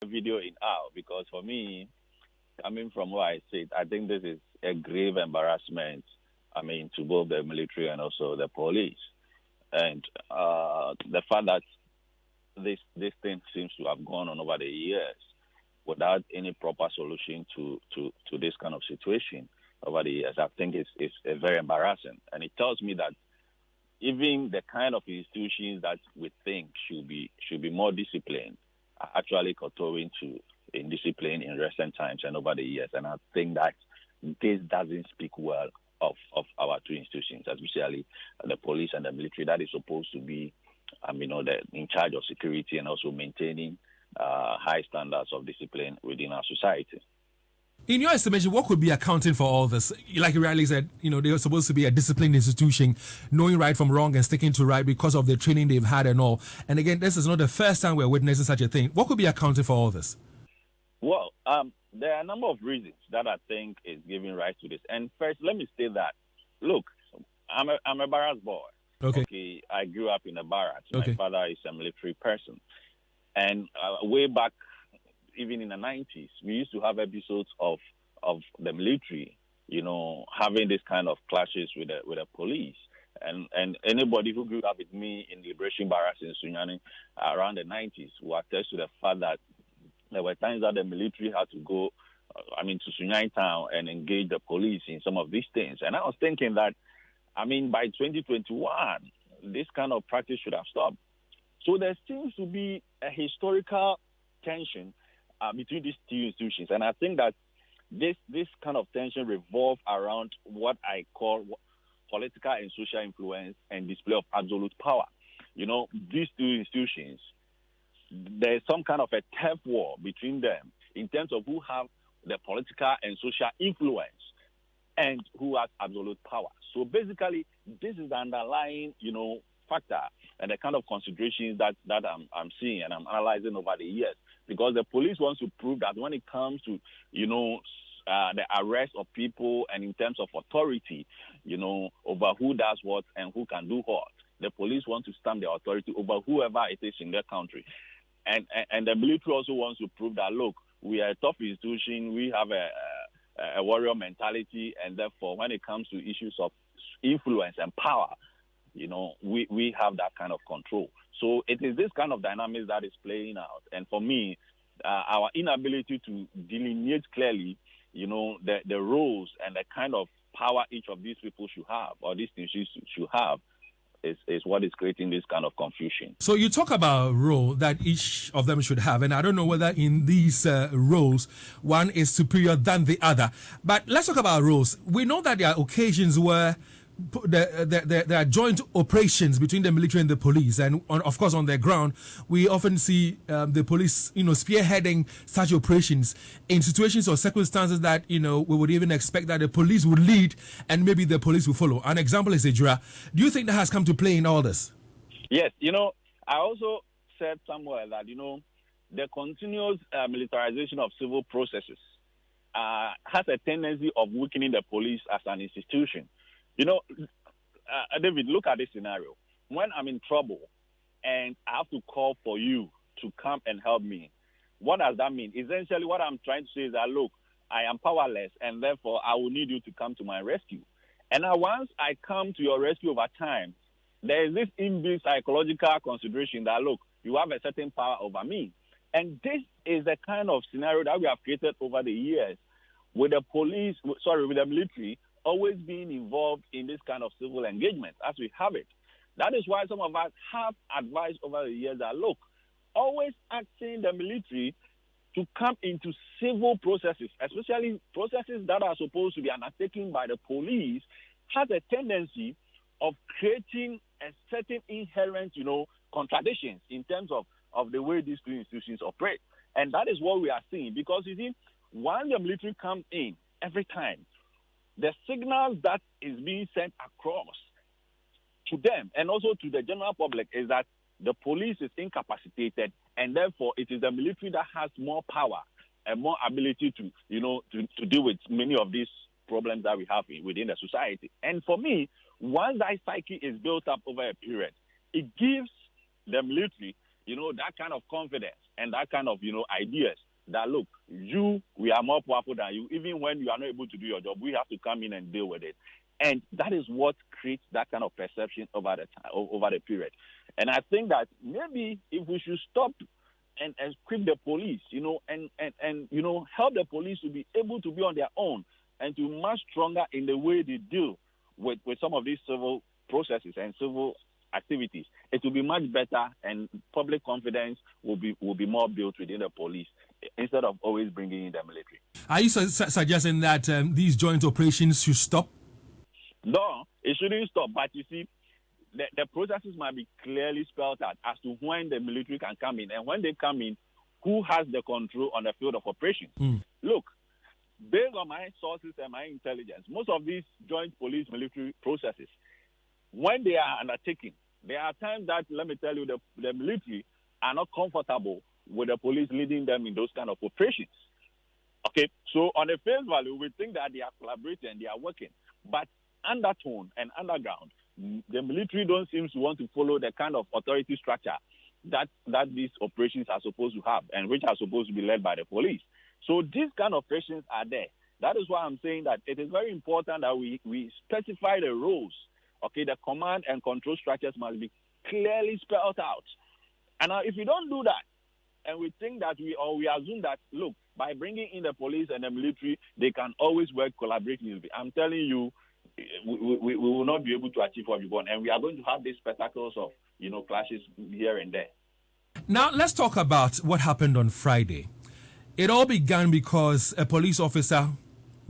video in out because for me, coming from what I said, I think this is a grave embarrassment. I mean, to both the military and also the police, and the fact that this thing seems to have gone on over the years without any proper solution to this kind of situation over the years, I think it's very embarrassing, and it tells me that even the kind of institutions that we think should be more disciplined are actually kowtowing to indiscipline in recent times and over the years. And I think that this doesn't speak well of our two institutions, especially the police and the military, that is supposed to be, in charge of security and also maintaining high standards of discipline within our society. In your estimation, what could be accounting for all this? Like you rightly said, they're supposed to be a disciplined institution, knowing right from wrong and sticking to right because of the training they've had and all. And again, this is not the first time we're witnessing such a thing. What could be accounting for all this? Well, there are a number of reasons that I think is giving rise to this. And first, let me say that, look, I'm a barracks boy. Okay. I grew up in a barracks. Okay. My father is a military person. And way back, even in the 90s, we used to have episodes of the military, having this kind of clashes with the police. And anybody who grew up with me in Liberation Barracks in Sunyani around the 90s will attest to the fact that there were times that the military had to go, to Sunyani town and engage the police in some of these things. And I was thinking that, by 2021, this kind of practice should have stopped. So there seems to be a historical tension between these two institutions. And I think that this kind of tension revolves around what I call political and social influence and display of absolute power. These two institutions, there's some kind of a turf war between them in terms of who have the political and social influence and who has absolute power. So basically, this is the underlying, factor and the kind of considerations that I'm seeing and I'm analyzing over the years. Because the police wants to prove that when it comes to, the arrest of people and in terms of authority, over who does what and who can do what, the police want to stamp their authority over whoever it is in their country. And the military also wants to prove that, look, we are a tough institution, we have a warrior mentality, and therefore when it comes to issues of influence and power, we have that kind of control. So it is this kind of dynamics that is playing out. And for me, our inability to delineate clearly, the roles and the kind of power each of these people should have or these institutions should have is what is creating this kind of confusion. So you talk about role that each of them should have, and I don't know whether in these roles one is superior than the other. But let's talk about roles. We know that there are occasions where there are joint operations between the military and the police, and of course on the ground we often see the police spearheading such operations in situations or circumstances that we would even expect that the police would lead and maybe the police will follow. An example is Ejura. Do you think that has come to play in all this? Yes, I also said somewhere that the continuous militarization of civil processes has a tendency of weakening the police as an institution. David, look at this scenario. When I'm in trouble and I have to call for you to come and help me, what does that mean? Essentially, what I'm trying to say is that, look, I am powerless and therefore I will need you to come to my rescue. And now once I come to your rescue over time, there is this inbuilt psychological consideration that, look, you have a certain power over me. And this is the kind of scenario that we have created over the years with the with the military, always being involved in this kind of civil engagement as we have it. That is why some of us have advised over the years that, look, always asking the military to come into civil processes, especially processes that are supposed to be undertaken by the police, has a tendency of creating a certain inherent, contradictions in terms of the way these two institutions operate. And that is what we are seeing because, you see, when the military comes in every time, the signals that is being sent across to them and also to the general public is that the police is incapacitated and therefore it is the military that has more power and more ability to deal with many of these problems that we have within the society. And for me, once that psyche is built up over a period, it gives the military, that kind of confidence and that kind of, ideas that, look, we are more powerful than you. Even when you are not able to do your job, we have to come in and deal with it. And that is what creates that kind of perception over the period. And I think that maybe if we should stop and equip the police, and help the police to be able to be on their own and to be much stronger in the way they deal with some of these civil processes and civil activities, it will be much better, and public confidence will be more built within the police instead of always bringing in the military. Are you suggesting that these joint operations should stop? No, it shouldn't stop. But you see, the processes might be clearly spelled out as to when the military can come in, and when they come in, who has the control on the field of operations. Look, based on my sources and my intelligence, most of these joint police military processes, when they are undertaken, there are times that, let me tell you, the military are not comfortable with the police leading them in those kind of operations. Okay, so on the face value, we think that they are collaborating and they are working. But undertone and underground, the military don't seem to want to follow the kind of authority structure that these operations are supposed to have, and which are supposed to be led by the police. So these kind of operations are there. That is why I'm saying that it is very important that we specify the roles. Okay, the command and control structures must be clearly spelled out. And now, if we don't do that, and we think that we assume that, look, by bringing in the police and the military, they can always work collaboratively. I'm telling you, we will not be able to achieve what we want, and we are going to have these spectacles of clashes here and there. Now let's talk about what happened on Friday. It all began because a police officer,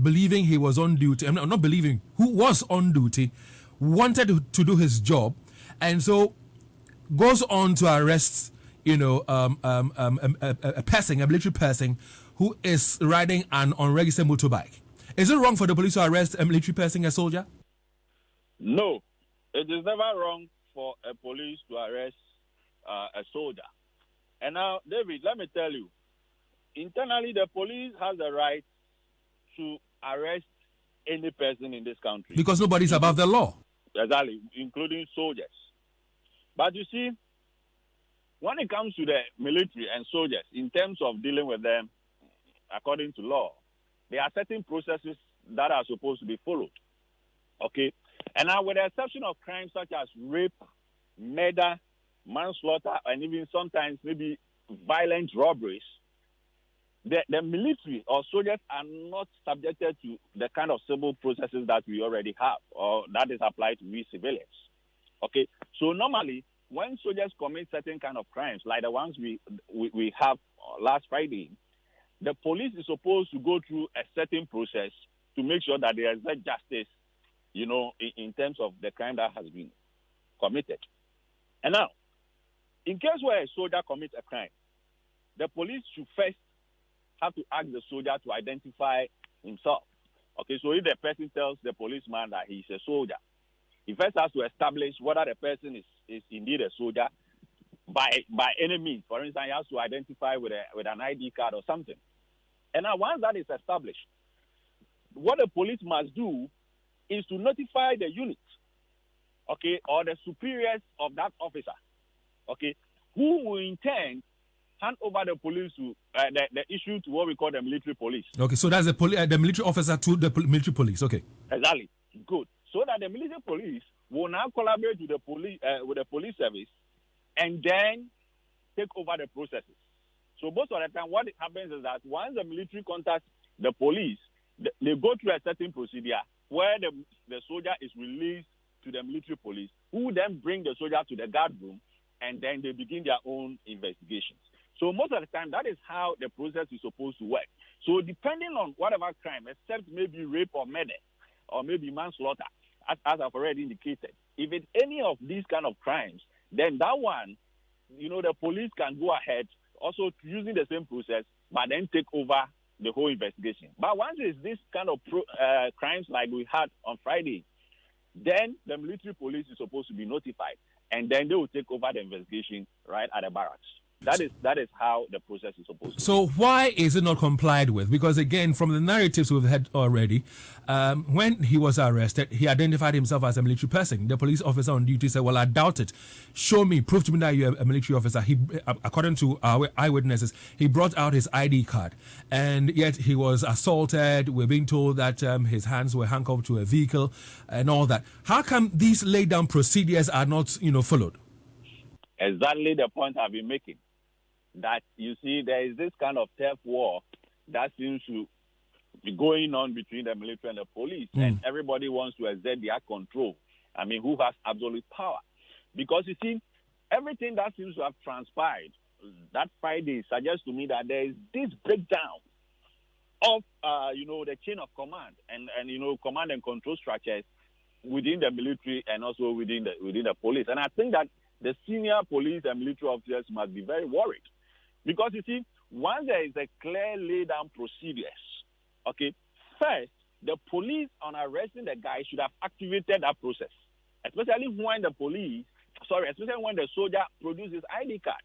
believing he was on duty, not believing, who was on duty, wanted to do his job, and so goes on to arrest a military person who is riding an unregistered motorbike. Is it wrong for the police to arrest a military person, a soldier? No, it is never wrong for a police to arrest a soldier. And now, David, let me tell you, internally, the police has the right to arrest any person in this country. Because nobody's above the law. Exactly, including soldiers. But you see, when it comes to the military and soldiers, in terms of dealing with them according to law, there are certain processes that are supposed to be followed. Okay? And now, with the exception of crimes such as rape, murder, manslaughter, and even sometimes maybe violent robberies, the military or soldiers are not subjected to the kind of civil processes that we already have or that is applied to we civilians. Okay? So normally, when soldiers commit certain kind of crimes, like the ones we have last Friday, the police is supposed to go through a certain process to make sure that there is justice, in terms of the crime that has been committed. And now, in case where a soldier commits a crime, the police should first have to ask the soldier to identify himself. Okay, so if the person tells the policeman that he's a soldier, he first has to establish whether the person is indeed a soldier by any means. For instance, he has to identify with an ID card or something. And now, once that is established, what the police must do is to notify the unit, okay, or the superiors of that officer, okay, who will in turn hand over the police to the issue to what we call the military police. Okay, so that's the military officer to the military police. Okay, exactly. Good. So that the military police will now collaborate with the police service, and then take over the processes. So most of the time, what happens is that once the military contacts the police, they go through a certain procedure where the soldier is released to the military police, who then bring the soldier to the guard room, and then they begin their own investigations. So most of the time, that is how the process is supposed to work. So depending on whatever crime, except maybe rape or murder, or maybe manslaughter, as I've already indicated, if it's any of these kind of crimes, then that one, the police can go ahead also using the same process, but then take over the whole investigation. But once it's this kind of crimes like we had on Friday, then the military police is supposed to be notified, and then they will take over the investigation right at the barracks. That is how the process is supposed to be. So why is it not complied with? Because again, from the narratives we've had already, when he was arrested, he identified himself as a military person. The police officer on duty said, "Well, I doubt it. Show me, prove to me that you're a military officer." He, according to our eyewitnesses, he brought out his ID card, and yet he was assaulted. We're being told that his hands were handcuffed to a vehicle and all that. How come these laid down procedures are not, followed? Exactly the point I've been making. That you see, there is this kind of turf war that seems to be going on between the military and the police, and everybody wants to exert their control. I mean, who has absolute power? Because you see, everything that seems to have transpired that Friday suggests to me that there is this breakdown of the chain of command and command and control structures within the military and also within the police. And I think that the senior police and military officers must be very worried. Because you see, once there is a clear laid down procedures, okay, first, the police on arresting the guy should have activated that process. Especially when especially when the soldier produces ID card.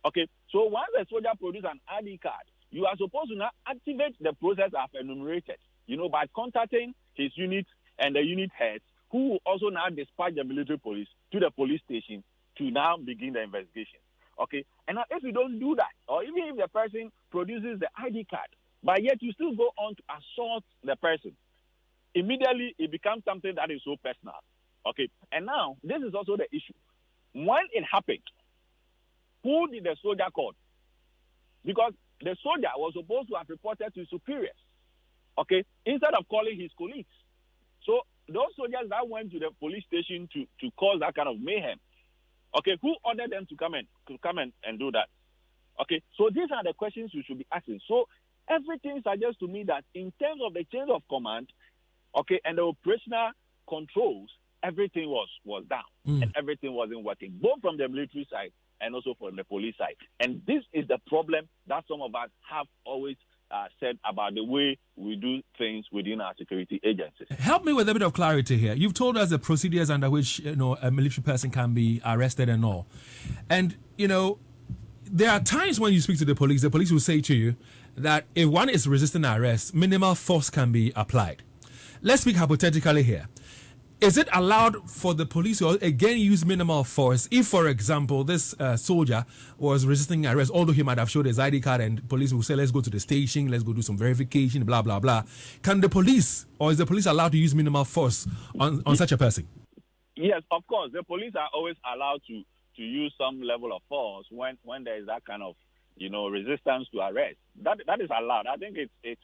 Okay, so once the soldier produces an ID card, you are supposed to now activate the process I've enumerated, by contacting his unit and the unit heads, who will also now dispatch the military police to the police station to now begin the investigation. Okay, and now if you don't do that, or even if the person produces the ID card, but yet you still go on to assault the person, immediately it becomes something that is so personal. Okay, and now this is also the issue. When it happened, who did the soldier call? Because the soldier was supposed to have reported to his superiors, okay, instead of calling his colleagues. So those soldiers that went to the police station to cause that kind of mayhem, okay, who ordered them to come and do that? Okay, so these are the questions you should be asking. So everything suggests to me that in terms of the chain of command, okay, and the operational controls, everything was down and everything wasn't working, both from the military side and also from the police side. And this is the problem that some of us have always said about the way we do things within our security agencies. Help me with a bit of clarity here. You've told us the procedures under which a military person can be arrested and all. And, there are times when you speak to the police will say to you that if one is resisting arrest, minimal force can be applied. Let's speak hypothetically here. Is it allowed for the police to again use minimal force if, for example, this soldier was resisting arrest, although he might have showed his ID card and police will say, let's go to the station, let's go do some verification, blah, blah, blah. Can the police, or is the police allowed to use minimal force on such a person? Yes, of course. The police are always allowed to use some level of force when there is that kind of, resistance to arrest. That is allowed. I think it's